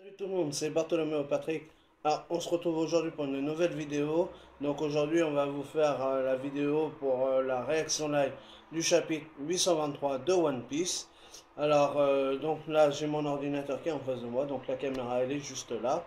Salut tout le monde, c'est Bartholoméo Patrick. Alors, on se retrouve aujourd'hui pour une nouvelle vidéo. Donc aujourd'hui, on va vous faire la vidéo pour la réaction live du chapitre 823 de One Piece. Alors, donc là, j'ai mon ordinateur qui est en face de moi, donc la caméra elle est juste là.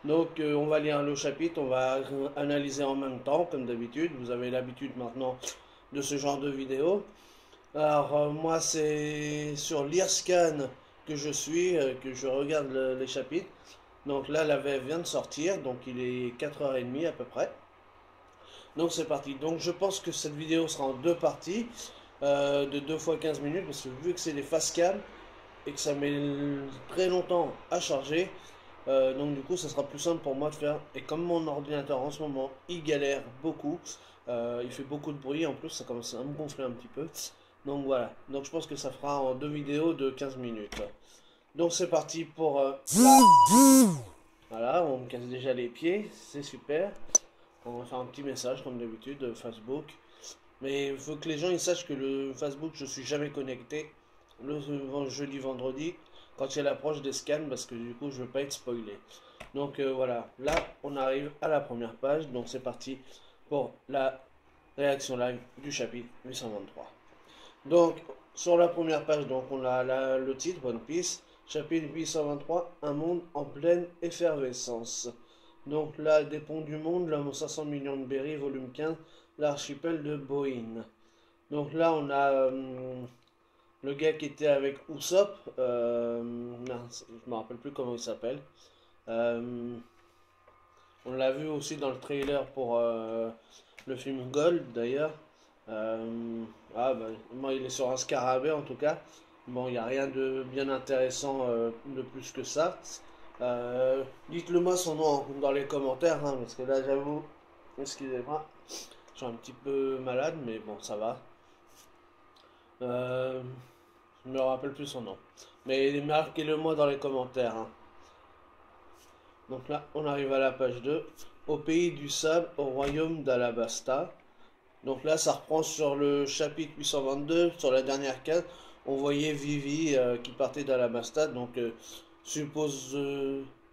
Donc, on va lire le chapitre, on va analyser en même temps, comme d'habitude. Vous avez l'habitude maintenant de ce genre de vidéo. Alors, moi, c'est sur Learscan que je suis, que je regarde les chapitres. Donc là, la VF vient de sortir, donc il est 4h30 à peu près. Donc c'est parti. Donc je pense que cette vidéo sera en deux parties, de 2 fois 15 minutes, parce que vu que c'est des face cam et que ça met très longtemps à charger, donc du coup ça sera plus simple pour moi de faire. Et comme mon ordinateur en ce moment, il galère beaucoup, il fait beaucoup de bruit, en plus ça commence à me gonfler un petit peu. Donc voilà, donc je pense que ça fera en deux vidéos de 15 minutes. Donc c'est parti pour voilà, on me casse déjà les pieds, c'est super. On va faire un petit message comme d'habitude, Facebook. Mais il faut que les gens ils sachent que le Facebook, je suis jamais connecté le jeudi, vendredi, quand il y a l'approche des scans, parce que du coup je veux pas être spoilé. Donc voilà, là on arrive à la première page, donc c'est parti pour la réaction live du chapitre 823. Donc, sur la première page, donc on a le titre One Piece, chapitre 823, un monde en pleine effervescence. Donc là, des ponts du monde, l'homme aux 500 millions de berry, volume 15, l'archipel de Boïn. Donc là, on a le gars qui était avec Usopp, je me rappelle plus comment il s'appelle. Euh, on l'a vu aussi dans le trailer pour le film Gold d'ailleurs. Moi il est sur un scarabée en tout cas. Bon, il n'y a rien de bien intéressant de plus que ça. Dites-le moi son nom dans les commentaires, hein, parce que là j'avoue, excusez-moi, je suis un petit peu malade, mais bon, ça va. Euh, je me rappelle plus son nom. Mais marquez-le moi dans les commentaires, hein. Donc là, on arrive à la page 2. Au pays du sable, au royaume d'Alabasta. Donc là, ça reprend sur le chapitre 822, sur la dernière case. On voyait Vivi qui partait d'Alabasta, donc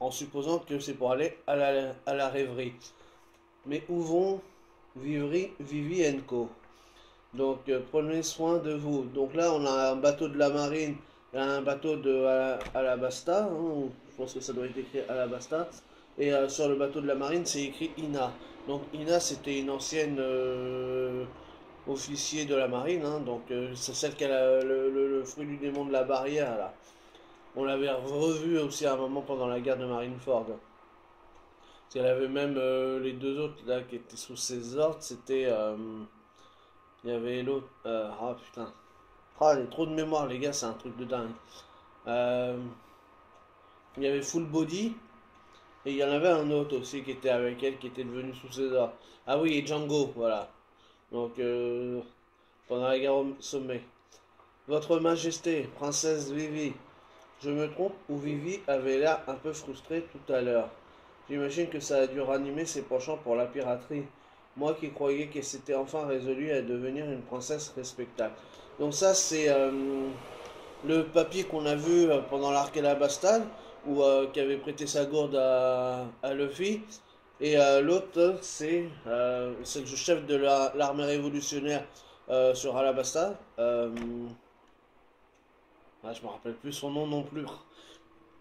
en supposant que c'est pour aller à la rêverie. Mais où vont Vivi et Co? Donc prenez soin de vous. Donc là, on a un bateau de la marine et un bateau de Alabasta, hein, je pense que ça doit être écrit Alabasta. Et sur le bateau de la marine, c'est écrit Ina. Donc Ina, c'était une ancienne officier de la marine, hein, donc c'est celle qui a le fruit du démon de la barrière là. On l'avait revu aussi à un moment pendant la guerre de Marineford. Parce qu'elle avait même les deux autres là qui étaient sous ses ordres, c'était il y avait l'autre. Ah putain. Ah, j'ai trop de mémoire, les gars, c'est un truc de dingue. Euh, il y avait Full Body, et il y en avait un autre aussi qui était avec elle, qui était devenu sous ses ordres. Ah oui, et Django, voilà. Donc, pendant la guerre au sommet. Votre Majesté, Princesse Vivi, je me trompe ou Vivi avait l'air un peu frustrée tout à l'heure? J'imagine que ça a dû ranimer ses penchants pour la piraterie. Moi qui croyais qu'elle s'était enfin résolue à devenir une princesse respectable. Donc ça, c'est le papier qu'on a vu pendant l'arc Alabastan, où qui avait prêté sa gourde à Luffy. Et l'autre, c'est le chef de l'armée révolutionnaire sur Alabasta. Je me rappelle plus son nom non plus.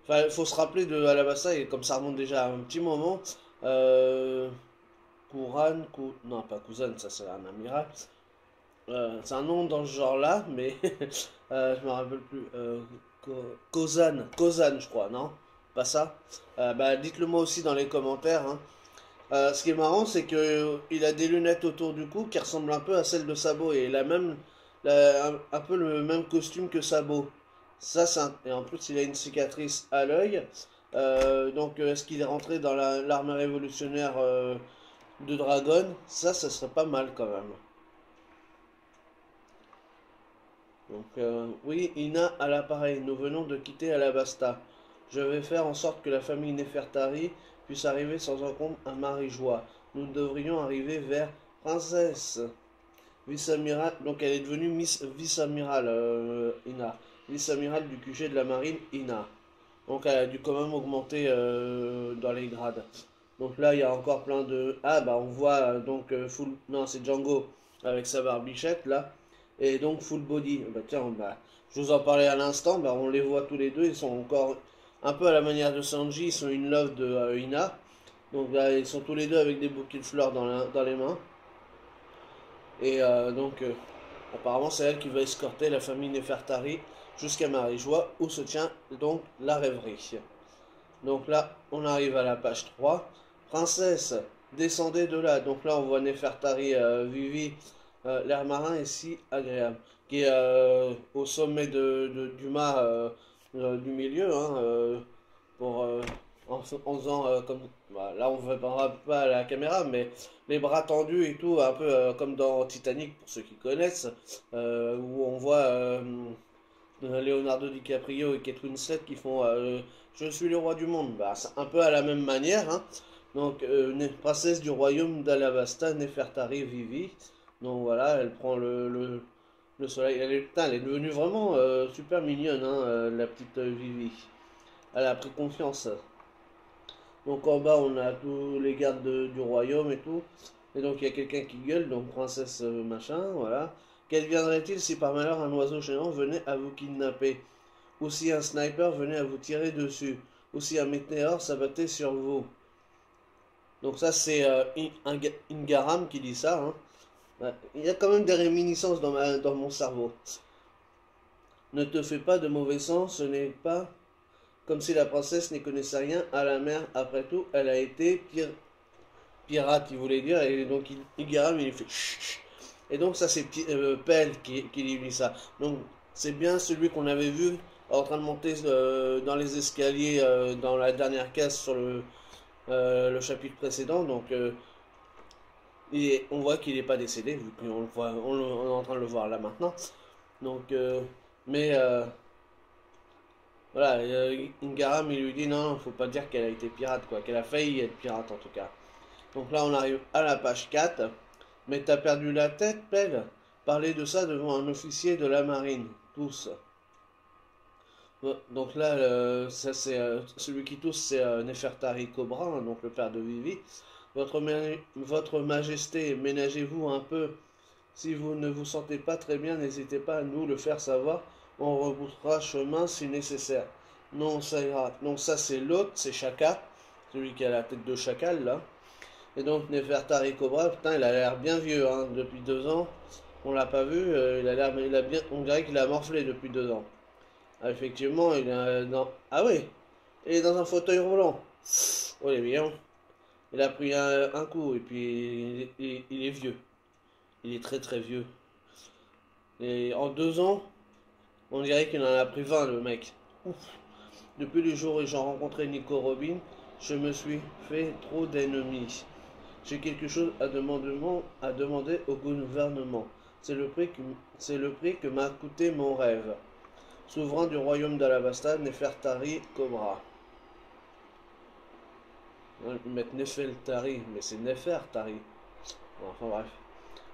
Enfin, il faut se rappeler de Alabasta, et comme ça remonte déjà à un petit moment. Euh, non, pas Kuzan, ça c'est un amiral. C'est un nom dans ce genre-là, mais je me rappelle plus. Kozan, je crois, non? Pas ça? Dites-le moi aussi dans les commentaires, hein. Ce qui est marrant, c'est que il a des lunettes autour du cou qui ressemblent un peu à celles de Sabo, et il a même un peu le même costume que Sabo. Et en plus, il a une cicatrice à l'œil. Donc, est-ce qu'il est rentré dans l'armée révolutionnaire de Dragon? Ça serait pas mal quand même. Donc, oui, Ina à l'appareil. Nous venons de quitter Alabasta. Je vais faire en sorte que la famille Nefertari puisse arriver sans encombre à Marie-Joie. Nous devrions arriver vers Princesse. Vice-amiral. Donc, elle est devenue vice-amiral, Ina. Vice-amiral du QG de la marine, Ina. Donc elle a dû quand même augmenter dans les grades. Donc là, il y a encore plein de... Ah, bah on voit donc full... Non, c'est Django avec sa barbichette, là. Et donc full body. Bah tiens, bah, je vous en parlais à l'instant, bah on les voit tous les deux, ils sont encore un peu à la manière de Sanji, ils sont une love de Ina. Donc là, ils sont tous les deux avec des bouquets de fleurs dans les mains. Et apparemment, c'est elle qui va escorter la famille Nefertari jusqu'à Marie-Joie, où se tient donc la rêverie. Donc là, on arrive à la page 3. Princesse, descendez de là. Donc là, on voit Nefertari Vivi. L'air marin est si agréable. Qui est au sommet du mât du milieu. Hein, pour, en faisant comme... Bah, là, on ne verra pas à la caméra, mais les bras tendus et tout, un peu comme dans Titanic, pour ceux qui connaissent. Où on voit... Leonardo DiCaprio et Kate Winslet qui font Je suis le roi du monde. Bah, c'est un peu à la même manière. Hein. Donc, princesse du royaume d'Alabasta, Nefertari Vivi. Donc voilà, elle prend le soleil. Putain, elle est devenue vraiment super mignonne, hein, la petite Vivi. Elle a pris confiance. Donc en bas, on a tous les gardes du royaume et tout. Et donc il y a quelqu'un qui gueule, donc princesse machin, voilà. Quel viendrait-il si par malheur un oiseau géant venait à vous kidnapper? Ou si un sniper venait à vous tirer dessus? Ou si un météore s'abattait sur vous? Donc ça c'est Ingaram qui dit ça. Hein. Ouais, il y a quand même des réminiscences dans mon cerveau. Ne te fais pas de mauvais sens, ce n'est pas comme si la princesse n'y connaissait rien à la mer. Après tout, elle a été pirate, il voulait dire. Et donc Ingaram il fait chut. Et donc ça c'est Pell qui lui dit ça. Donc c'est bien celui qu'on avait vu en train de monter dans les escaliers dans la dernière case sur le chapitre précédent. Donc on voit qu'il n'est pas décédé, vu qu'on le voit, on est en train de le voir là maintenant. Donc, mais voilà, Ingaram il lui dit non, faut pas dire qu'elle a été pirate, quoi, qu'elle a failli être pirate en tout cas. Donc là on arrive à la page 4. Mais t'as perdu la tête, Pelle? Parler de ça devant un officier de la marine, tous. Donc là, ça c'est celui qui tousse, c'est Nefertari Cobra, hein, donc le père de Vivi. Votre Majesté, ménagez-vous un peu. Si vous ne vous sentez pas très bien, n'hésitez pas à nous le faire savoir. On rebroussera chemin si nécessaire. Non, ça ira. Donc ça c'est l'autre, c'est Chaka, celui qui a la tête de chacal là. Et donc Nefertari Cobra, putain, il a l'air bien vieux, hein, depuis 2 ans. On l'a pas vu, il a bien, on dirait qu'il a morflé depuis 2 ans. Ah, effectivement, il est dans... Ah oui, il est dans un fauteuil roulant. Oh, il est bien. Il a pris un coup et puis il est vieux. Il est très très vieux. Et en 2 ans, on dirait qu'il en a pris 20 le mec. Ouf. Depuis le jour où j'ai rencontré Nico Robin, je me suis fait trop d'ennemis. J'ai quelque chose à demander au gouvernement. C'est le prix que m'a coûté mon rêve. Souverain du royaume d'Alabasta, Nefertari Cobra. Ils mettent Nefertari, mais c'est Nefertari. Enfin bref.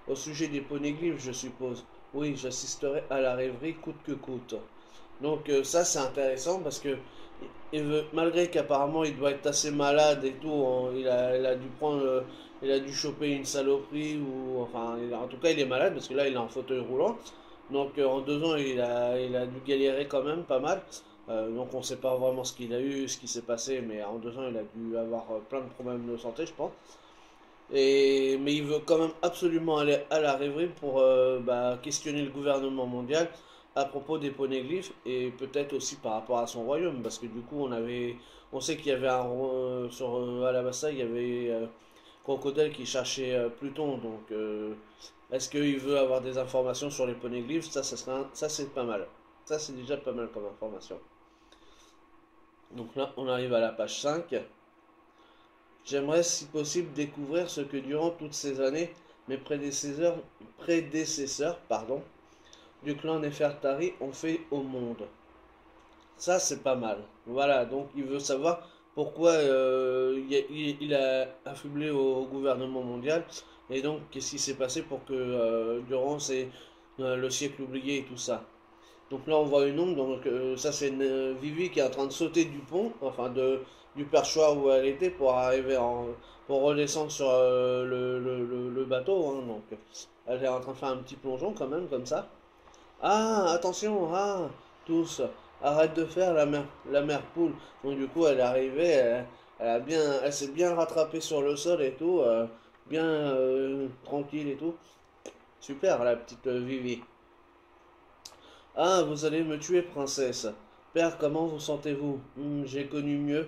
Au sujet des poneglyphes, je suppose. Oui, j'assisterai à la rêverie coûte que coûte. Donc ça c'est intéressant parce que malgré qu'apparemment il doit être assez malade et tout, hein, il a dû prendre, il a dû choper une saloperie ou enfin, en tout cas il est malade parce que là il est en fauteuil roulant. Donc en 2 ans il a dû galérer quand même pas mal. Donc on ne sait pas vraiment ce qu'il a eu, ce qui s'est passé, mais en 2 ans il a dû avoir plein de problèmes de santé je pense. Mais il veut quand même absolument aller à la rêverie pour questionner le gouvernement mondial à propos des poneglyphes et peut-être aussi par rapport à son royaume parce que du coup on sait qu'il y avait sur Alabasta il y avait Crocodile qui cherchait Pluton donc est-ce qu'il veut avoir des informations sur les poneglyphes ça c'est pas mal, ça c'est déjà pas mal comme information. Donc là on arrive à la page 5. J'aimerais si possible découvrir ce que durant toutes ces années mes prédécesseurs du clan Nefertari ont fait au monde. Ça c'est pas mal. Voilà, donc il veut savoir pourquoi il a affublé au gouvernement mondial et donc qu'est-ce qui s'est passé pour que durant le siècle oublié et tout ça. Donc là, on voit une ombre. Donc ça, c'est Vivi qui est en train de sauter du pont, enfin du perchoir où elle était pour pour redescendre sur le bateau, hein. Donc elle est en train de faire un petit plongeon quand même, comme ça. Ah, attention, ah, tous, arrête de faire la mère poule. Donc du coup, elle est arrivée, elle s'est bien rattrapée sur le sol et tout, bien tranquille et tout. Super, la petite Vivi. Ah, vous allez me tuer, princesse. Père, comment vous sentez-vous? J'ai connu mieux.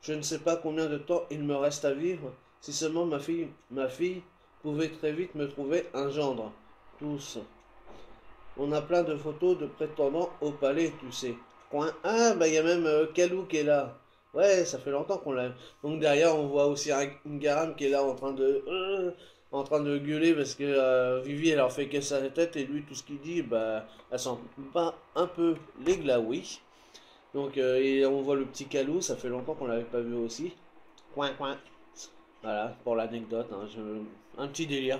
Je ne sais pas combien de temps il me reste à vivre. Si seulement ma fille pouvait très vite me trouver un gendre. Tous. On a plein de photos de prétendants au palais, tu sais. Coin. Ah, bah il y a même Kalou qui est là. Ouais, ça fait longtemps qu'on l'a. Donc derrière, on voit aussi un Garam qui est là en train de gueuler parce que Vivi, elle en fait que sa tête et lui, tout ce qu'il dit, bah, elle sent pas un peu les glaouis. Donc, et on voit le petit Kalou, ça fait longtemps qu'on l'avait pas vu aussi. Coin, coin. Voilà, pour l'anecdote, hein, un petit délire.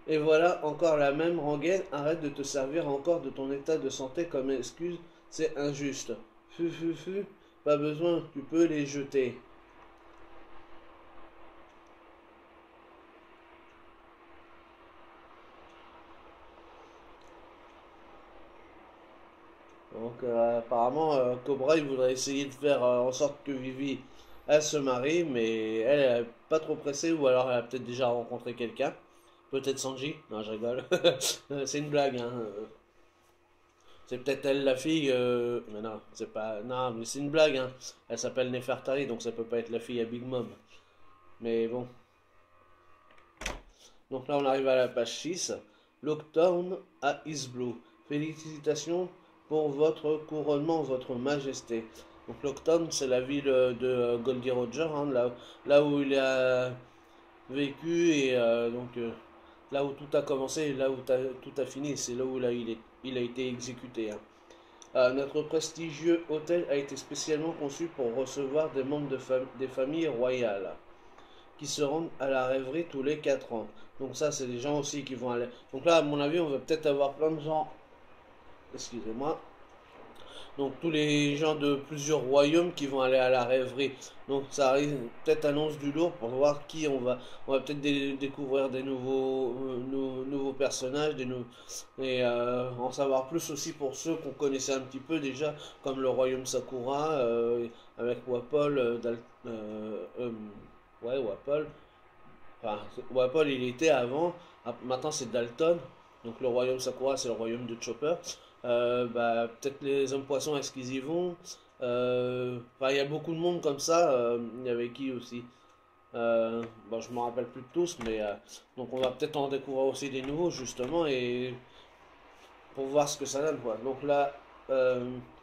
Et voilà, encore la même rengaine, arrête de te servir encore de ton état de santé comme excuse, c'est injuste. Pas besoin, tu peux les jeter. Donc apparemment, Cobra, il voudrait essayer de faire en sorte que Vivi, elle se marie, mais elle est pas trop pressée, ou alors elle a peut-être déjà rencontré quelqu'un. Peut-être Sanji. Non, je rigole. C'est une blague, hein. C'est peut-être elle la fille. Mais non, c'est pas. Non, mais c'est une blague, hein. Elle s'appelle Nefertari, donc ça peut pas être la fille à Big Mom. Mais bon. Donc là, on arrive à la page 6. Lockdown à Eastblue. Félicitations pour votre couronnement, votre majesté. Donc Lockdown, c'est la ville de Goldie Roger, hein, là où il a vécu et là où tout a commencé et là où tout a fini. C'est là où il a été exécuté, hein. Notre prestigieux hôtel a été spécialement conçu pour recevoir des membres des familles royales qui se rendent à la rêverie tous les 4 ans. Donc ça, c'est des gens aussi qui vont aller. Donc là, à mon avis, on va peut-être avoir plein de gens. Excusez-moi. Donc tous les gens de plusieurs royaumes qui vont aller à la rêverie. Donc ça arrive, peut-être annonce du lourd pour voir qui on va. On va peut-être découvrir des nouveaux personnages, et en savoir plus aussi pour ceux qu'on connaissait un petit peu déjà, comme le royaume Sakura, avec Wapol, ouais, Wapol. Enfin, Wapol il était avant. Maintenant c'est Dalton. Donc le royaume Sakura c'est le royaume de Chopper. Bah, peut-être les hommes poissons, est-ce qu'ils y vont? Enfin, il y a beaucoup de monde comme ça. Il y avait qui aussi? Bon, je me rappelle plus de tous, mais donc on va peut-être en découvrir aussi des nouveaux justement et pour voir ce que ça donne, quoi. Donc là,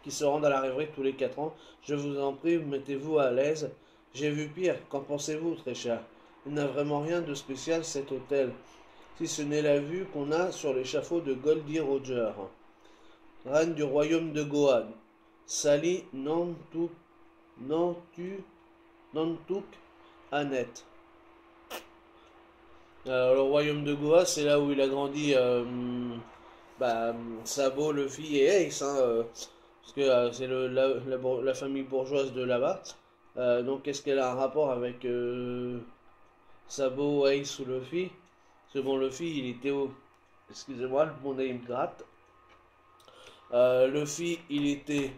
qui se rendent à la rêverie tous les 4 ans, je vous en prie, mettez-vous à l'aise. J'ai vu pire. Qu'en pensez-vous, très cher? Il n'a vraiment rien de spécial cet hôtel, si ce n'est la vue qu'on a sur l'échafaud de Goldie Roger, reine du royaume de Gohan. Sally Nantuk Annette. Le royaume de Goa, c'est là où il a grandi bah, Sabo, Luffy et Ace, hein, parce que c'est la famille bourgeoise de là-bas. Donc est-ce qu'elle a un rapport avec Sabo, Ace ou Luffy? Parce que bon, Luffy, il était au... Excusez-moi, mon nez me gratte. Luffy, il était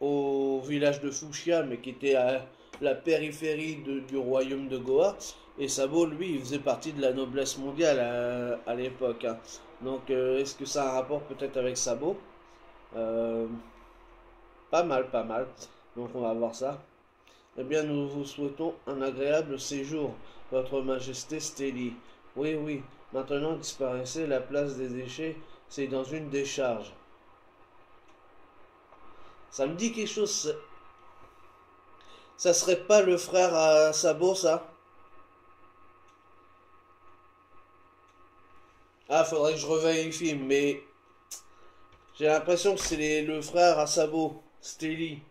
au village de Fushia, mais qui était à la périphérie du royaume de Goa. Et Sabo, lui, il faisait partie de la noblesse mondiale à l'époque, hein. Donc, est-ce que ça a un rapport peut-être avec Sabo? Euh, Pas mal, pas mal. Donc, on va voir ça. Eh bien, nous vous souhaitons un agréable séjour, Votre Majesté Stelly. Oui, oui, maintenant disparaissez, la place des déchets, c'est dans une décharge. Ça me dit quelque chose. Ça serait pas le frère à Sabo, ça? Ah, faudrait que je revérifie, mais j'ai l'impression que c'est le frère à Sabo, Stelly.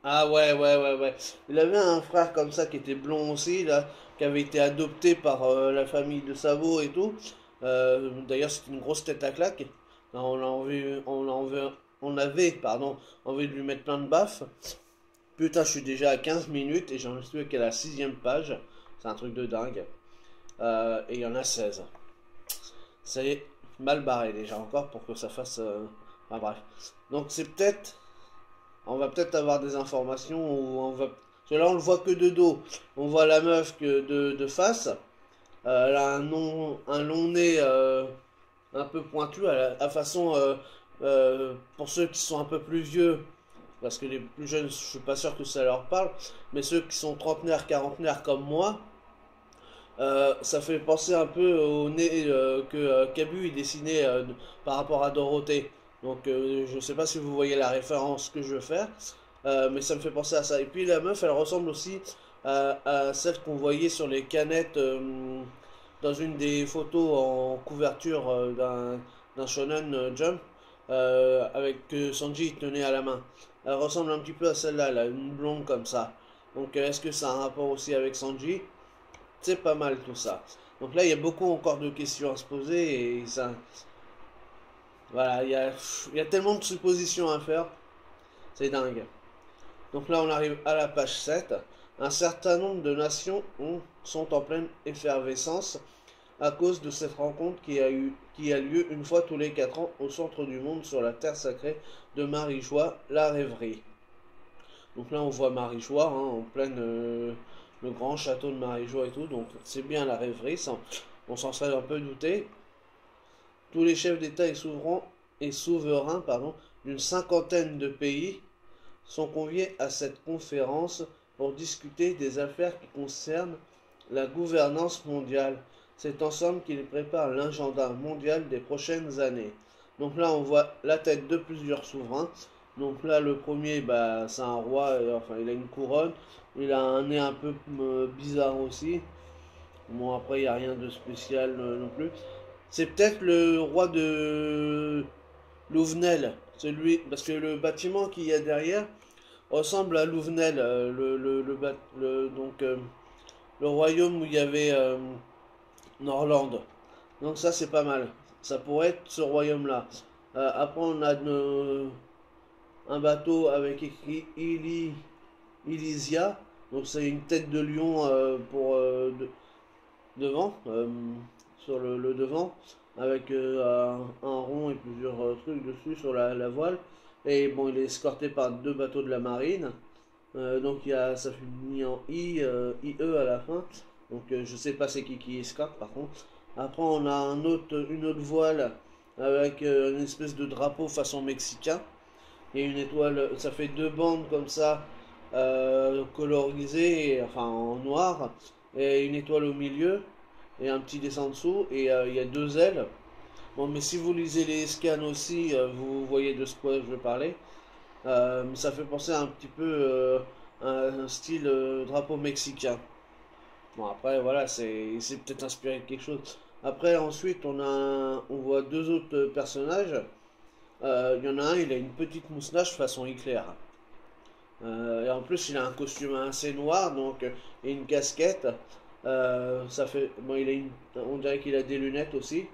Ah ouais, ouais, ouais, ouais. Il avait un frère comme ça qui était blond aussi, là, qui avait été adopté par la famille de Sabo et tout. D'ailleurs, c'est une grosse tête à claque. On avait, pardon, envie de lui mettre plein de baffes. Putain, je suis déjà à 15 minutes et j'en suis qu'à la 6e page. C'est un truc de dingue. Et il y en a 16. Ça y est, mal barré déjà encore pour que ça fasse... Enfin bref. Donc c'est peut-être... On va peut-être avoir des informations où on va... Parce que là on le voit que de dos. On voit la meuf que de face. Elle a un long nez un peu pointu à façon... pour ceux qui sont un peu plus vieux, parce que les plus jeunes, je suis pas sûr que ça leur parle, mais ceux qui sont trentenaires, quarantenaires comme moi, ça fait penser un peu au nez que Cabu il dessinait par rapport à Dorothée. Donc je sais pas si vous voyez la référence que je veux faire, mais ça me fait penser à ça. Et puis la meuf, elle ressemble aussi à celle qu'on voyait sur les canettes dans une des photos en couverture d'un Shonen Jump, avec que Sanji tenait à la main. Elle ressemble un petit peu à celle-là, là, une blonde comme ça. Donc est-ce que ça a un rapport aussi avec Sanji? C'est pas mal tout ça. Donc là, il y a beaucoup encore de questions à se poser et ça... Voilà, il y a tellement de suppositions à faire. C'est dingue. Donc là, on arrive à la page 7. Un certain nombre de nations sont en pleine effervescence à cause de cette rencontre qui a lieu une fois tous les 4 ans au centre du monde sur la terre sacrée de Marijois, la rêverie. Donc là, on voit Marijois en pleine le grand château de Marijois et tout. Donc c'est bien la rêverie, on s'en serait un peu douté. Tous les chefs d'État et souverains d'une cinquantaine de pays sont conviés à cette conférence pour discuter des affaires qui concernent la gouvernance mondiale. C'est ensemble qu'ils préparent l'agenda mondial des prochaines années. Donc là, on voit la tête de plusieurs souverains. Donc là, le premier, bah, c'est un roi, enfin, il a une couronne. Il a un nez un peu bizarre aussi. Bon, après, il n'y a rien de spécial non plus. C'est peut-être le roi de Louvenel. Celui, parce que le bâtiment qu'il y a derrière ressemble à Louvenel. Le royaume où il y avait Norland. Donc ça, c'est pas mal. Ça pourrait être ce royaume-là. Après, on a un bateau avec écrit Elysia. Donc c'est une tête de lion pour devant, sur le devant, avec un rond et plusieurs trucs dessus sur la voile. Et bon, il est escorté par 2 bateaux de la marine. Donc ça finit en IE à la fin. Donc je sais pas c'est qui escorte par contre. Après on a une autre voile avec une espèce de drapeau façon mexicain. Et une étoile, ça fait 2 bandes comme ça, colorisées, enfin en noir, et une étoile au milieu, et un petit dessin dessous, et il y a 2 ailes. Bon, mais si vous lisez les scans aussi, vous voyez de ce quoi je veux parler. Ça fait penser un petit peu à un style drapeau mexicain. Bon, après, voilà, c'est peut-être inspiré de quelque chose. Après, ensuite, on voit 2 autres personnages. Il y en a un, il a une petite moustache façon éclair. Et en plus, il a un costume assez noir, donc, et une casquette. Ça fait, bon, on dirait qu'il a des lunettes aussi.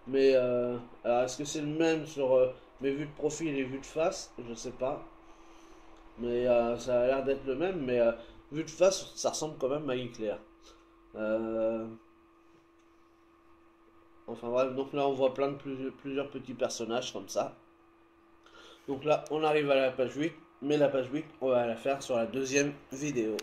Mais alors, est-ce que c'est le même sur mes vues de profil et vues de face? Je sais pas. Mais ça a l'air d'être le même. Mais vu de face, ça ressemble quand même à Hitler. Euh, enfin bref, donc là on voit plein de plusieurs petits personnages comme ça. Donc là on arrive à la page 8. Mais la page 8, on va la faire sur la deuxième vidéo.